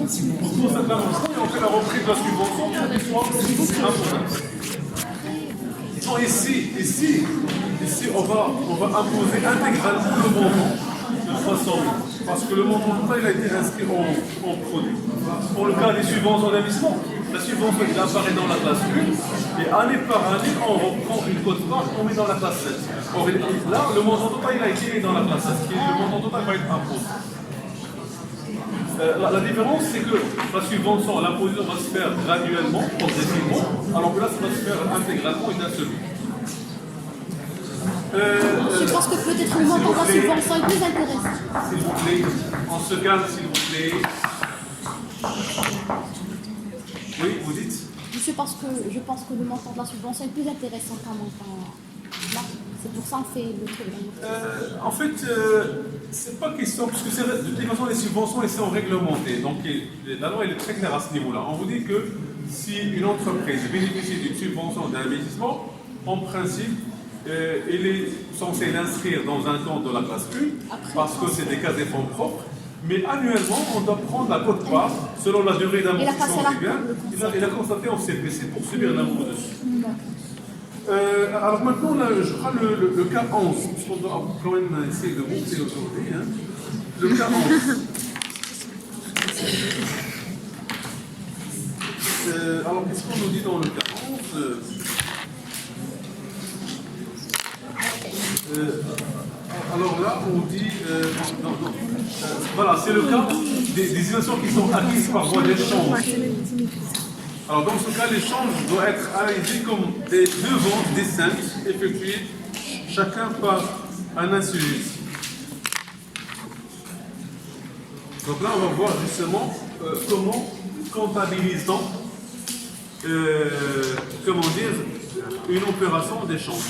Pour cette intervention, et on fait la reprise de la subvention pour qu'il soit imposable. Non, ici, on va imposer intégralement le montant de 300 000. Parce que le montant total, il a été inscrit en produit. Pour le cas des subventions d'investissement, la subvention elle apparaît dans la classe 1 et année par année, on reprend une quote-part qu'on met dans la classe 7. Or, là, le montant total il a été mis dans la classe 7. Le montant total va être imposé. La différence, c'est que la subvention, l'imposition va se faire graduellement, progressivement, alors que là, ça va se faire intégralement et d'un seul coup. Je pense que peut-être le montant de la subvention est plus intéressant. S'il vous plaît, on se calme, s'il vous plaît. Oui, vous dites? Je pense que le montant de la subvention est plus intéressant qu'un montant là. C'est pour ça qu'on fait le truc. En fait, c'est pas question, parce que de toute façon, les subventions, elles sont réglementées. Donc, la loi, elle est très claire à ce niveau-là. On vous dit que si une entreprise bénéficie d'une subvention d'investissement, en principe, elle est censée l'inscrire dans un compte de la classe 1, parce que c'est des cas des fonds propres. Mais annuellement, on doit prendre la quote-part selon la durée d'amortissement du bien. Il a constaté en CPC pour subir l'impôt dessus. Alors maintenant, là, je prends le cas 11, puisqu'on doit quand même essayer de monter l'autorité. Hein. Le cas 11. Alors, qu'est-ce qu'on nous dit dans le cas 11 alors là, on dit... voilà, c'est le cas des innovations qui sont acquises par voie d'échange. Alors dans ce cas, l'échange doit être analysé comme deux ventes distinctes effectuées chacun par un individu. Donc là, on va voir justement comment comptabilise-t-on une opération d'échange.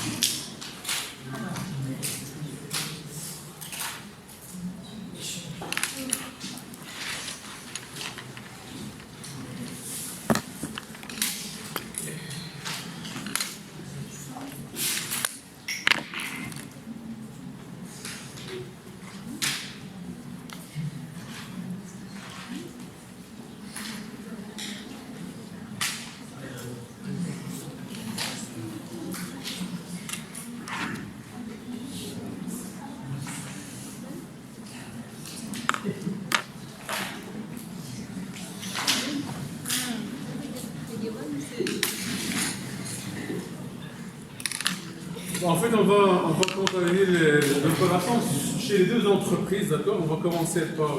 En fait, on va comptabiliser l'opération chez les deux entreprises, d'accord? On va commencer par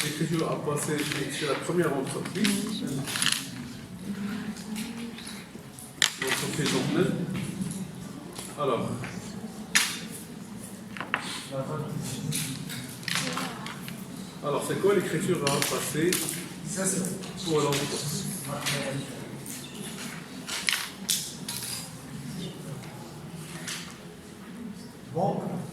l'écriture à passer chez la première entreprise. L'entreprise donc neuve. Alors c'est quoi l'écriture à passer pour l'entreprise?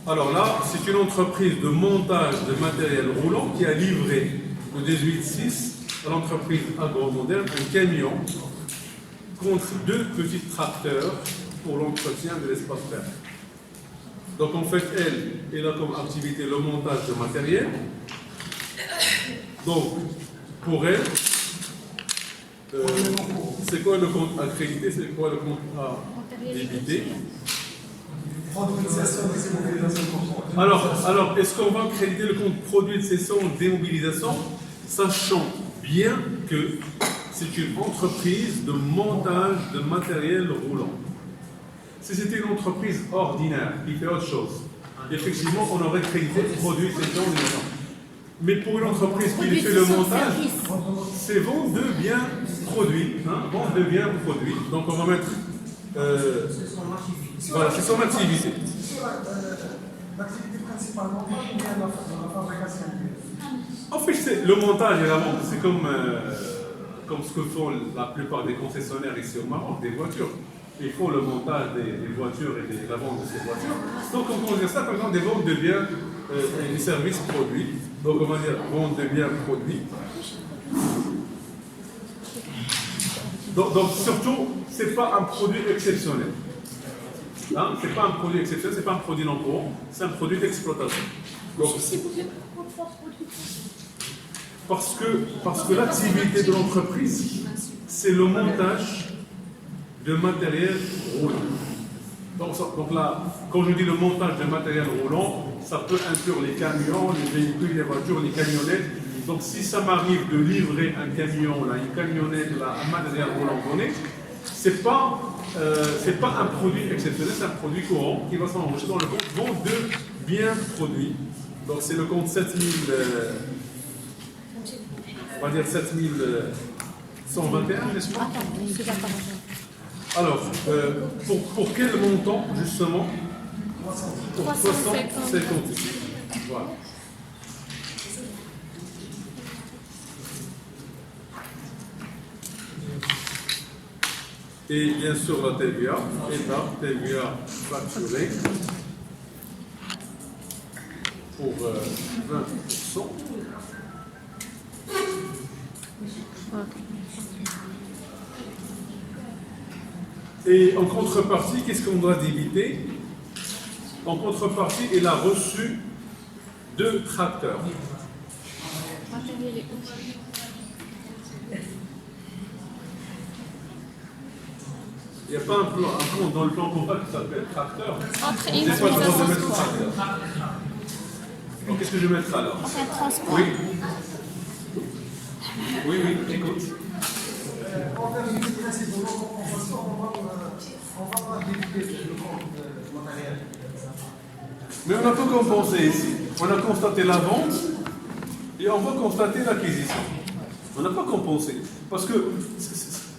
Alors là, c'est une entreprise de montage de matériel roulant qui a livré le 18-6 à l'entreprise agro-moderne un camion contre deux petits tracteurs pour l'entretien de l'espace vert. Donc en fait, elle a comme activité le montage de matériel. Donc, pour elle, c'est quoi le compte accrédité? C'est quoi le compte à débiter? Alors, est-ce qu'on va créditer le compte produit de cession ou démobilisation, sachant bien que c'est une entreprise de montage de matériel roulant? Si c'était une entreprise ordinaire qui fait autre chose, effectivement, on aurait crédité produit de cession ou démobilisation. Mais pour une entreprise qui fait le montage, c'est vente de biens produits. Vente de biens produits. Donc on va mettre... voilà, c'est son activité. L'activité principalement, ou bien la fabrication? En fait, le montage et la vente, c'est comme ce que font la plupart des concessionnaires ici au Maroc, des voitures. Ils font le montage des voitures et la vente de ces voitures. Donc on peut dire ça, par exemple, des ventes de biens et des services produits. Donc on va dire vente de biens produits. Donc surtout, ce n'est pas un produit exceptionnel. Hein? Ce n'est pas un produit exceptionnel, ce n'est pas un produit non courant, c'est un produit d'exploitation. Donc, Parce que l'activité de l'entreprise, c'est le montage de matériel roulant. Donc là, quand je dis le montage de matériel roulant, ça peut inclure les camions, les véhicules, les voitures, les camionnettes. Donc si ça m'arrive de livrer un camion, là, une camionnette, là, un matériel roulant donné, c'est pas un produit exceptionnel, c'est un produit courant qui va s'enregistrer dans le compte vente de biens produits. Donc c'est le compte 7000, on va dire 7121, n'est-ce pas? Attends, je suis d'accord. Alors, pour quel montant, justement? Pour 350. Voilà. Et bien sûr la TVA, TVA facturée pour 20%. Et en contrepartie, qu'est-ce qu'on doit débiter? En contrepartie, il a reçu 2 tracteurs. Matériel et outils. Il n'y a pas un compte dans le plan comptable qui s'appelle tracteur. Entre C'est pas le droit de mettre utilisation. tracteur. Donc qu'est-ce que je vais mettre alors? Enfin, transport. Oui. Oui, écoute. En termes de principe de non-compensation, on va pas débiter le compte matériel. Mais on a tout compensé ici. On a constaté la vente et on va constater l'acquisition. On n'a pas compensé. Parce que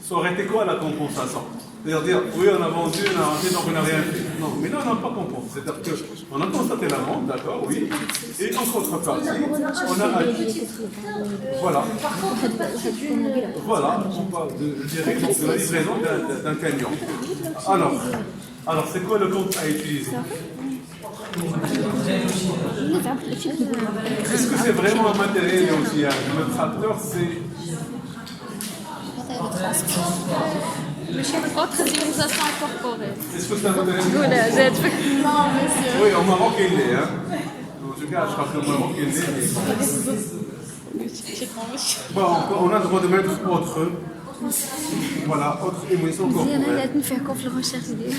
ça aurait été quoi la compensation? C'est-à-dire, oui, on a vendu, on a acheté, donc on n'a rien fait. Non, mais là, on n'a pas compensé. C'est-à-dire qu'on a constaté la vente, d'accord, oui. Et en contrepartie, on a acheté. Voilà. Voilà, on parle de la livraison d'un camion. Alors c'est quoi le compte à utiliser? Est-ce que c'est vraiment un matériel et outillage? Le tracteur, c'est... Autre utilisation incorporée. Est-ce que c'est un matériel? Non, monsieur. Oui, au Maroc, il l'est. Hein. En tout cas, je crois que le Maroc, il l'est. Bon, on a le droit de mettre autre. Voilà, autre émotion corporelle. زين نفيكم في الغشاش ديالي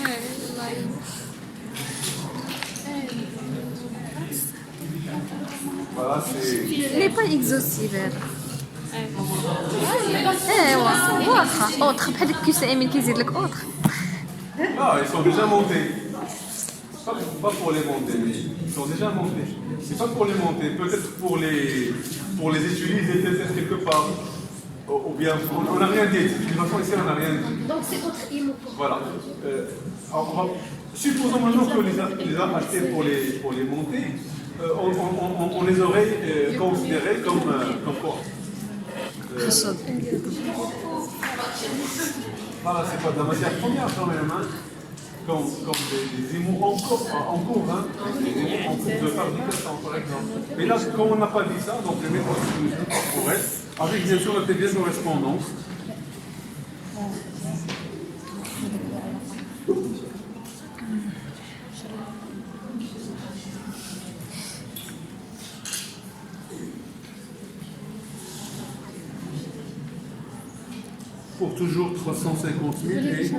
Voilà, c'est... لي با اكزوستيف هذا ايوا واخا اوتر بحال ديك كيس امين كيزيد لك اوتر Ah, ils sont déjà montés. Pas pour les monter, mais ils sont déjà montés. C'est pas pour les monter, peut-être pour les utiliser peut-être quelque part. Ou bien, on n'a rien dit. De toute façon, ici, on n'a rien dit. Donc c'est autre IMO. Voilà. Supposons maintenant que les a achetés pour les monter, on les aurait considérés comme quoi? Voilà, c'est pas de la matière première quand même, hein. Comme des émaux en cours, hein. Des émaux en cours de fabrication, par exemple. Mais là, comme on n'a pas dit ça, donc les méthodes corporelles, avec bien sûr la TVA correspondance. Pour toujours 350 000 et...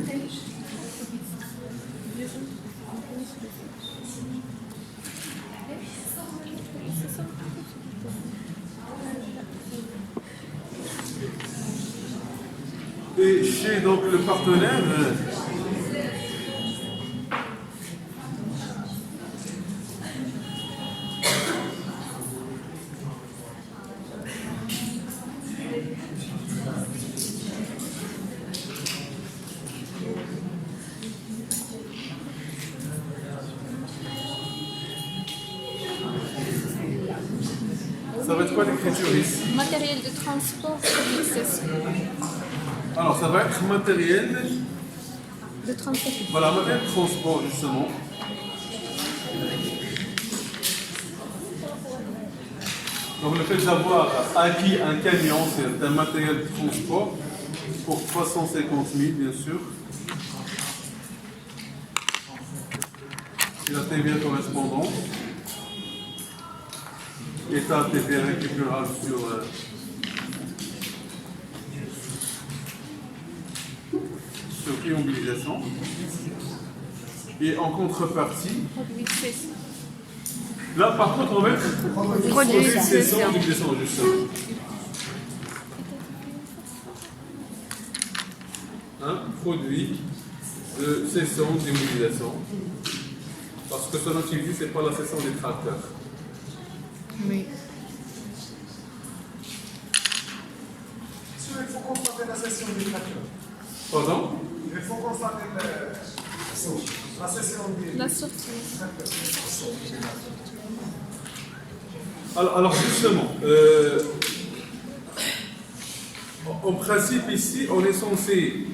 Et chez donc le partenaire, ça va être quoi l'écriture ici? Matériel de transport et d'accessoires. Alors ça va être matériel, De transport. voilà, matériel de transport justement. Donc le fait d'avoir acquis un camion, c'est un matériel de transport pour 350 000 bien sûr. C'est la TVA correspondante. État TVA récupérable sur sur immobilisation. Et en contrepartie, Produit de cession. là par contre, on va mettre Produit de cession cession. d'immobilisation, justement. Un produit de cession d'immobilisation. Parce que son activité, ce n'est pas la cession des tracteurs. Oui. Monsieur, il faut constater la session des tracteurs. Pardon? Il faut constater la session des La sortie. tracteurs. Alors justement, en principe ici, on est censé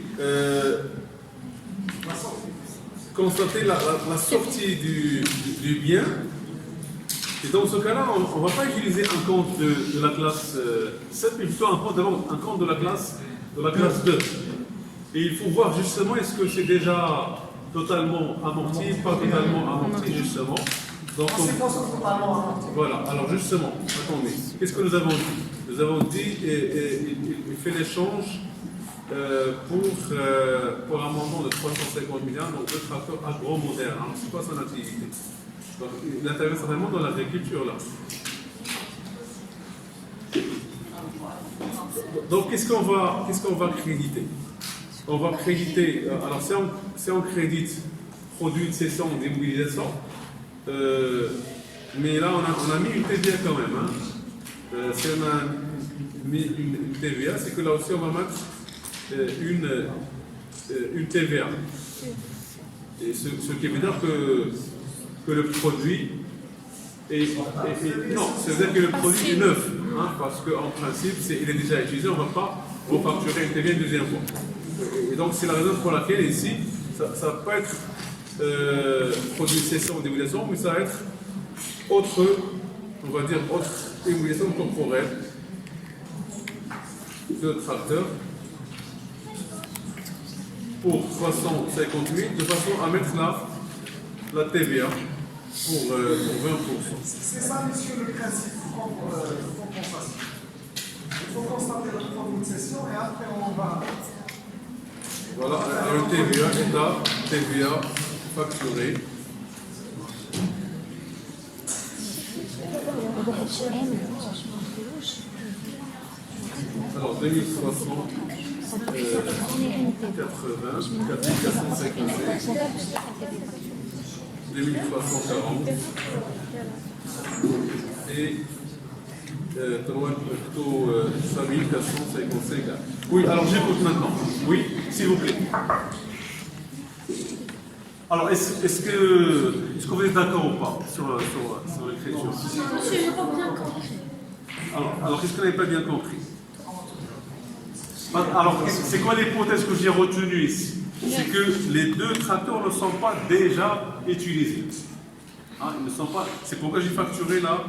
constater la sortie du bien. Et dans ce cas-là, on ne va pas utiliser un compte de la classe 7, mais plutôt un compte de la classe 2. Et il faut voir justement est-ce que c'est déjà totalement amorti, pas totalement amorti justement. Donc, En séquence totalement amorti. voilà, alors justement, attendez, qu'est-ce que nous avons dit? Nous avons dit il fait l'échange pour un montant de 350 milliards, donc deux tracteurs agro-modernes. Alors, c'est quoi son activité? Donc, il intervient certainement dans l'agriculture là. Donc, qu'est-ce qu'on va créditer? On va créditer, alors si on crédite produit de cession d'immobilisation, mais là on a mis une TVA quand même. Hein. Si on a mis une TVA, c'est que là aussi on va mettre une TVA. Et ce qui veut dire que le produit non, c'est-à-dire que le produit est neuf, hein, parce qu'en principe, il est déjà utilisé, on ne va pas refacturer une TVA une deuxième fois. Et donc, c'est la raison pour laquelle ici, ça ne va pas être produit de cession d'immobilisation, mais ça va être autre immobilisation corporelle de tracteur pour 350 000, de façon à mettre la TVA pour 20%. C'est ça, monsieur, le principe de compensation. Il faut constater le produit de cession et après on va. Voilà, alors le TVA est à TVA facturé. Alors 2300, 80, 4456, 2340 et plutôt 5455. Oui, alors j'écoute maintenant. Oui, s'il vous plaît. Alors, est-ce que vous êtes d'accord ou pas sur l'écriture? Monsieur, je n'ai pas bien compris. Alors qu'est-ce que vous n'avez pas bien compris? Alors, c'est quoi l'hypothèse que j'ai retenue ici? C'est que les deux tracteurs ne sont pas déjà utilisés. Hein, ils ne sont pas. C'est pourquoi j'ai facturé la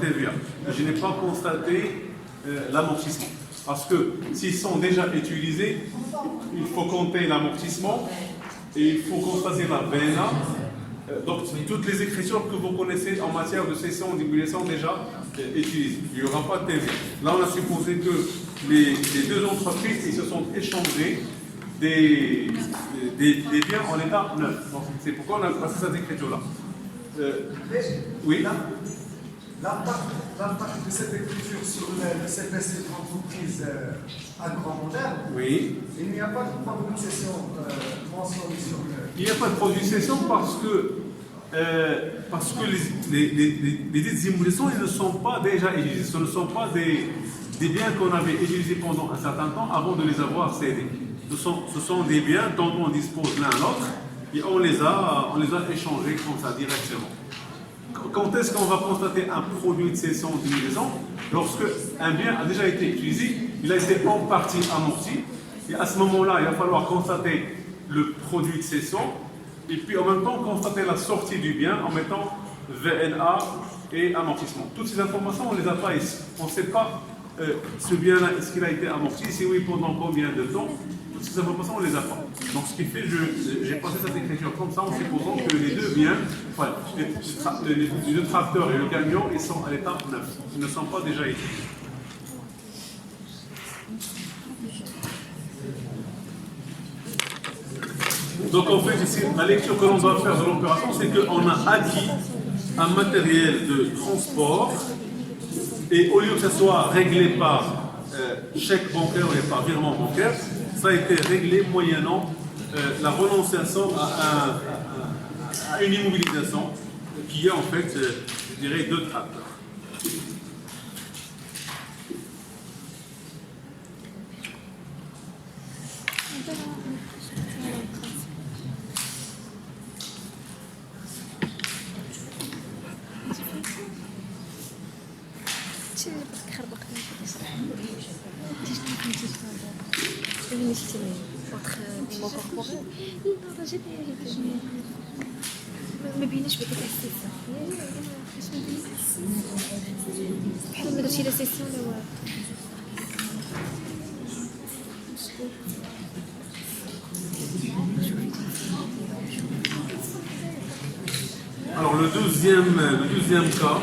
TVA. Je n'ai pas constaté l'amortissement. Parce que s'ils sont déjà utilisés, il faut compter l'amortissement et il faut constater la VNA. Donc, toutes les écritures que vous connaissez en matière de cession d'immobilisation sont déjà utilisées. Il n'y aura pas de TVA. Là, on a supposé que les deux entreprises ils se sont échangés des biens en état neuf. Donc, c'est pourquoi on a passé cette écriture-là. Oui. L'impact de cette écriture sur le CPC de l'entreprise agro-moderne, Oui. il n'y a pas de produit de cession mentionné sur le. Il n'y a pas de produit de cession parce que les dites immobilisations ils ne sont pas déjà utilisés. Ce ne sont pas des biens qu'on avait utilisés pendant un certain temps avant de les avoir cédés. Ce sont des biens dont on dispose l'un l'autre et on les a échangés comme ça directement. Quand est-ce qu'on va constater un produit de cession d'immobilisation? Lorsque un bien a déjà été utilisé, il a été en partie amorti, et à ce moment-là, il va falloir constater le produit de cession, et puis en même temps constater la sortie du bien en mettant VNA et amortissement. Toutes ces informations, on ne les a pas ici. On ne sait pas ce bien-là, est-ce qu'il a été amorti, si oui, pendant combien de temps. Toutes ces informations, on ne les a pas. Donc ce qui fait, j'ai passé cette écriture comme ça en supposant que les deux biens, enfin, les deux tracteurs et le camion, ils sont à l'état neuf. Ils ne sont pas déjà utilisés. Donc en fait, ici, la lecture que l'on doit faire de l'opération, c'est qu'on a acquis un matériel de transport et au lieu que ça soit réglé par chèque bancaire ou par virement bancaire, ça a été réglé moyennant la renonciation à une immobilisation qui est en fait, je dirais, deux tracteurs. ما بيناش بديك السيسه بحال ما درتي لا سيسيون لا والو. Alors le deuxième cas,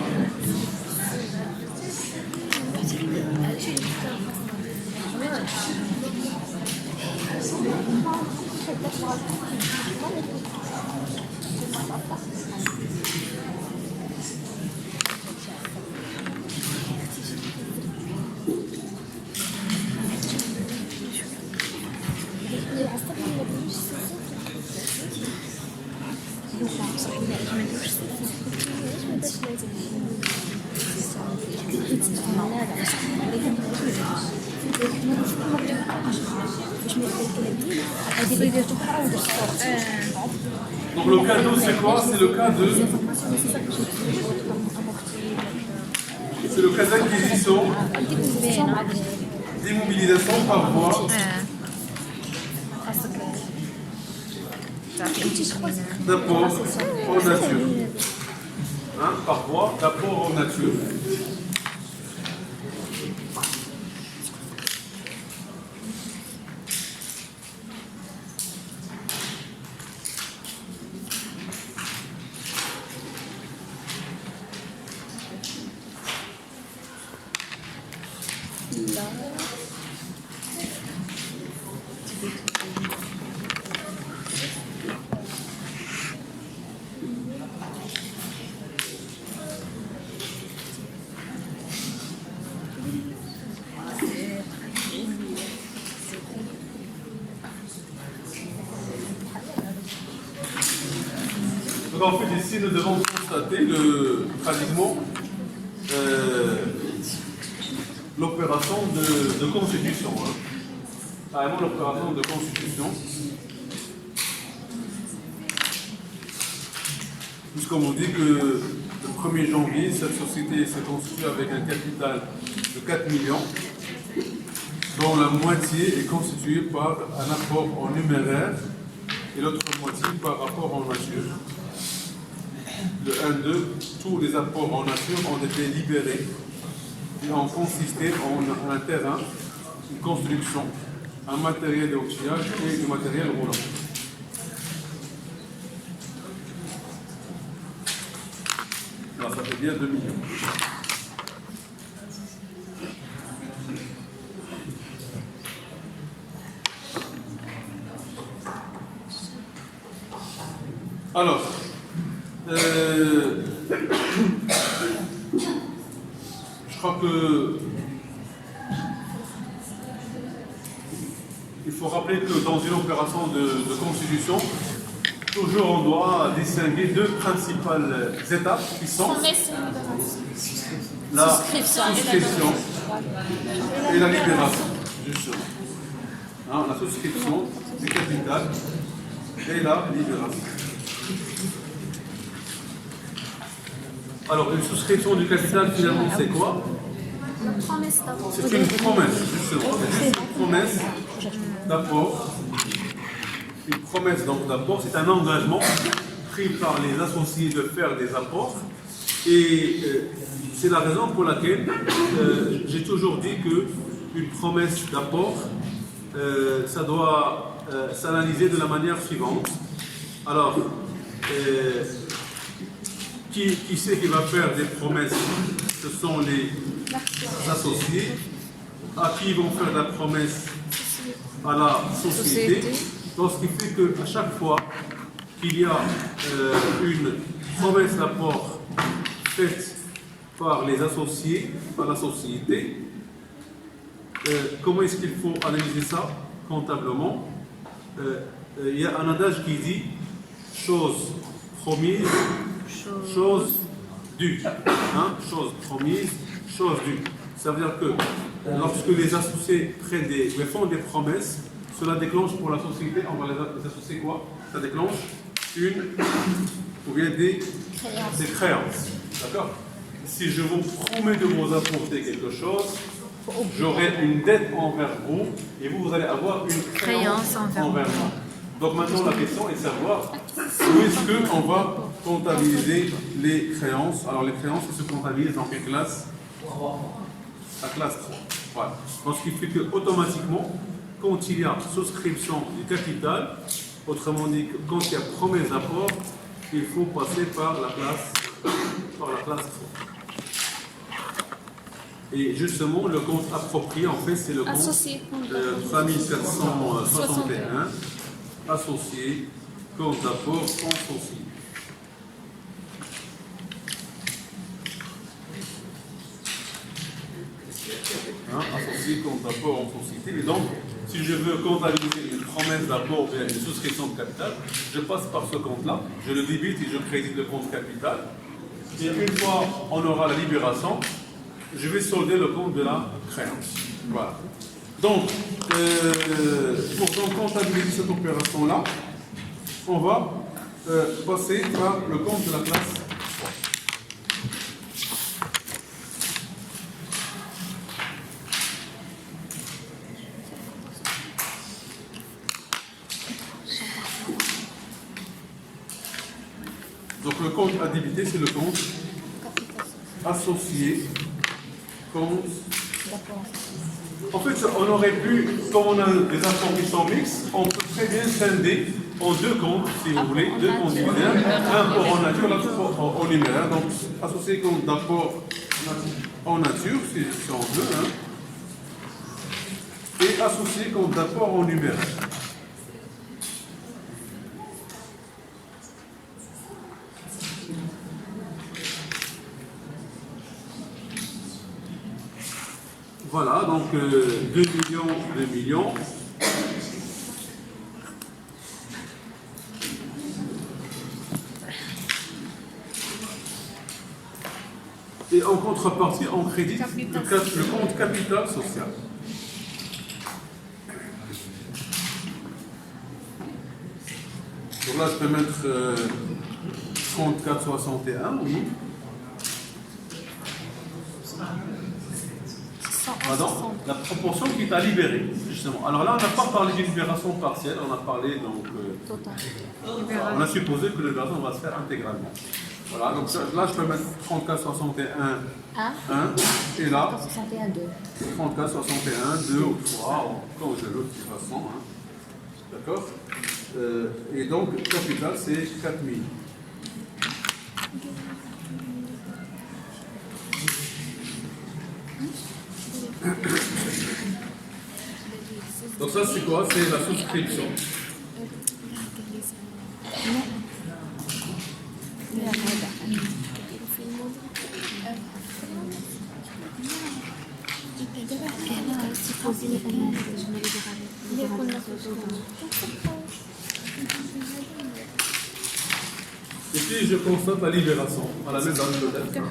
donc le cas 2 c'est quoi? C'est le cas de... C'est le cas d'acquisition, d'immobilisation par voie d'apport en nature. Hein, par voie d'apport en nature. Donc en fait ici nous devons constater pratiquement l'opération de constitution. Hein. Carrément l'opération de constitution. Puisqu'on vous dit que le 1er janvier, cette société s'est constituée avec un capital de 4 millions, dont la moitié est constituée par un apport en numéraire et l'autre moitié par rapport en nature. Le 1-2, tous les apports en nature ont été libérés et ont consisté en un terrain, une construction, un matériel d'outillage et du matériel roulant. Alors ça fait bien 2 millions. Alors, je crois que il faut rappeler que dans une opération de constitution, toujours on doit distinguer deux principales étapes qui sont la souscription et la libération, justement. Hein, la souscription du capital et la libération. Alors, une souscription du capital, finalement, c'est quoi? C'est une promesse, justement. C'est une promesse d'apport. Une promesse d'apport, c'est un engagement pris par les associés de faire des apports. Et c'est la raison pour laquelle j'ai toujours dit qu'une promesse d'apport, ça doit s'analyser de la manière suivante. Alors, qui c'est qui va faire des promesses? Ce sont les associés. À qui vont faire la promesse? À la société. Donc, ce qui fait qu'à chaque fois qu'il y a une promesse d'apport faite par les associés, par la société, comment est-ce qu'il faut analyser ça comptablement? Il y a un adage qui dit chose promise, chose due. Hein? Chose promise, chose due. Ça veut dire que lorsque les associés font des promesses, cela déclenche pour la société, on va les associer quoi? Ça déclenche ou bien des créances. D'accord? Si je vous promets de vous apporter quelque chose, j'aurai une dette envers vous et vous allez avoir une créance envers moi. Donc maintenant la question est de savoir où est-ce qu'on va comptabiliser les créances. Alors les créances se comptabilisent dans quelle classe? La classe 3. Voilà. Donc ce qui fait que automatiquement, quand il y a souscription du capital, autrement dit, quand il y a promesse d'apport, il faut passer par la classe 3. Et justement, le compte approprié, en fait, c'est le compte 3461, associé, compte d'apport en société. Associé, compte d'apport en société. Et donc, si je veux comptabiliser une promesse d'apport ou bien une souscription de capital, je passe par ce compte-là, je le débite et je crédite le compte capital. Et une fois on aura la libération, je vais solder le compte de la créance. Voilà. Donc, pour comptabiliser cette opération-là, on va passer par le compte de la classe 3. Donc, le compte à débiter, c'est le compte associé, compte. En fait, on aurait pu, comme on a des apports qui sont mixtes, on peut très bien scinder en deux comptes, si vous voulez, deux comptes dividendes, un apport en nature, l'autre en numéraire. Donc, associé compte d'apport en nature, si on veut, hein, et associé compte d'apport en numéraire. Voilà, donc 2 millions, 2 millions. Et en contrepartie, on crédite le compte capital social. Donc là, je peux mettre 34,61, oui. Pardon, la proportion qui est à libérer, justement. Alors là, on n'a pas parlé d'une libération partielle, on a parlé donc. On a supposé que la libération va se faire intégralement. Voilà, donc là, je peux mettre 34,61, 1, et là, 34,61, 2 ou 3, comme je veux de toute façon. Hein. D'accord? Et donc, le capital, c'est 4000. Donc ça c'est quoi? C'est la souscription. Et puis je constate la libération à la même date peut-être.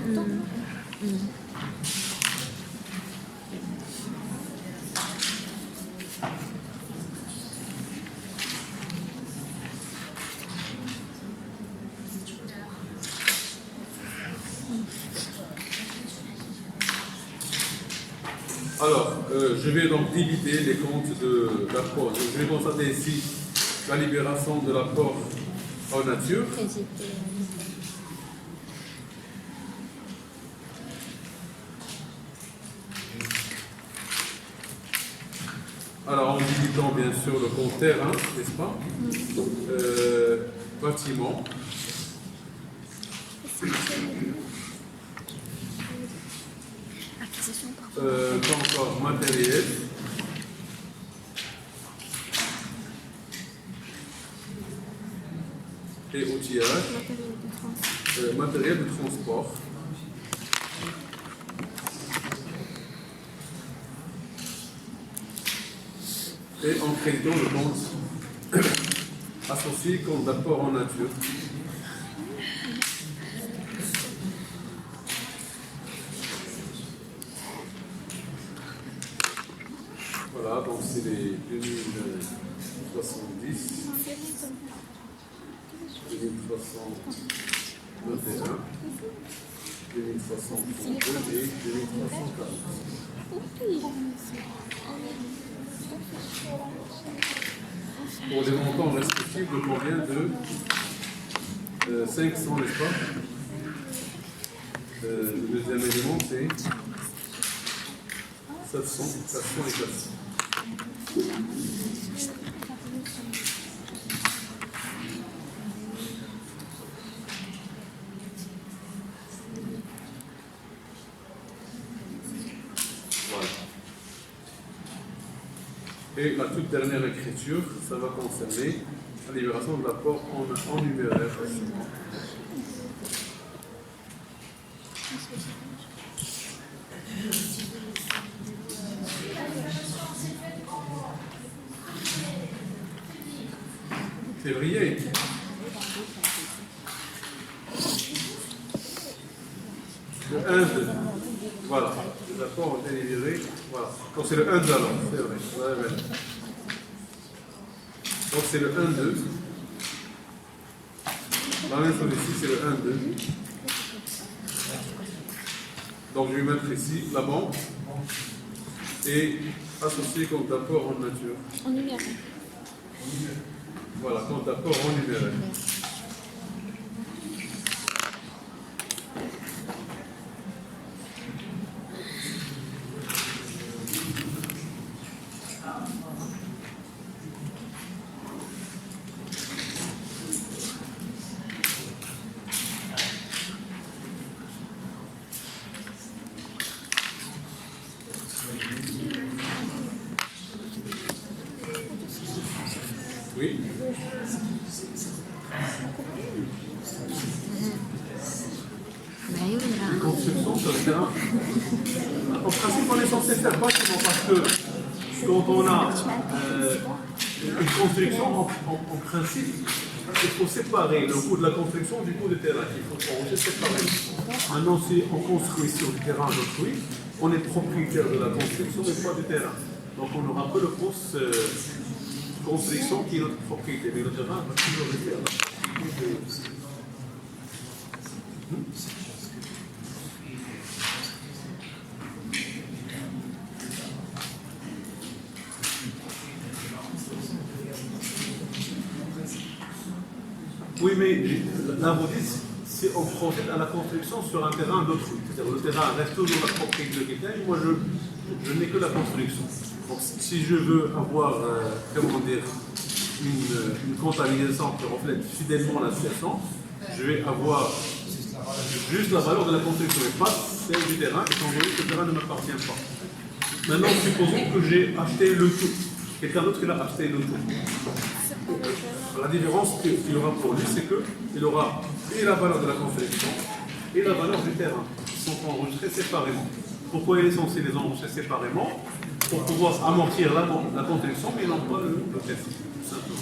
Alors, je vais donc débiter les comptes d'apport. Je vais constater ici la libération de l'apport en nature. Alors, en débitant bien sûr le compte terrain, n'est-ce pas? Bâtiment. Encore matériel. et outillage, matériel de transport. Et en créditant le compte associé compte d'apport en nature. Voilà, donc c'est les 2070, 2321, 2332 et 2340. Pour des montants respectifs de combien de 500, n'est-ce pas? Le deuxième élément, c'est 700 et 400. Voilà. Et la toute dernière écriture, ça va concerner la libération de l'apport en numéraire. Février. Le 1, 2. Voilà. Les apports ont été libérés. Voilà. Donc c'est le 1, 2 alors. C'est vrai. Ouais. Donc c'est le 1, 2. La même chose ici, c'est le 1, 2. Donc je vais mettre ici la banque et associer compte d'apport en nature. En numéraire. Voilà, compte d'apport en numéraire. Oui. Construction sur le terrain. En principe, on est censé faire bâtiment parce que quand on a une construction, en principe, il faut séparer le coût de la construction du coût du terrain. Il faut séparer. Maintenant, si on construit sur le terrain d'autrui, on est propriétaire de la construction et pas du terrain. Donc, on aura que le coût construction qui est notre propriété. Mais le terrain va toujours rester à la propriété. Oui, mais là, vous dites, si on procède à la construction sur un terrain d'autrui, c'est-à-dire le terrain reste toujours la propriété de quelqu'un, et moi je n'ai que la construction. Donc si je veux avoir, comment dire, une comptabilisation qui reflète fidèlement la situation, je vais avoir juste la valeur de la construction et pas celle du terrain, étant donné que le terrain ne m'appartient pas. Maintenant, supposons que j'ai acheté le tout. Quelqu'un d'autre qui a acheté le tout. La différence qu'il aura pour lui, c'est qu'il aura et la valeur de la construction et la valeur du terrain, qui sont enregistrés séparément. Pourquoi il est censé les enregistrer séparément? Pour pouvoir amortir la construction, mais non pas le terrain, tout simplement.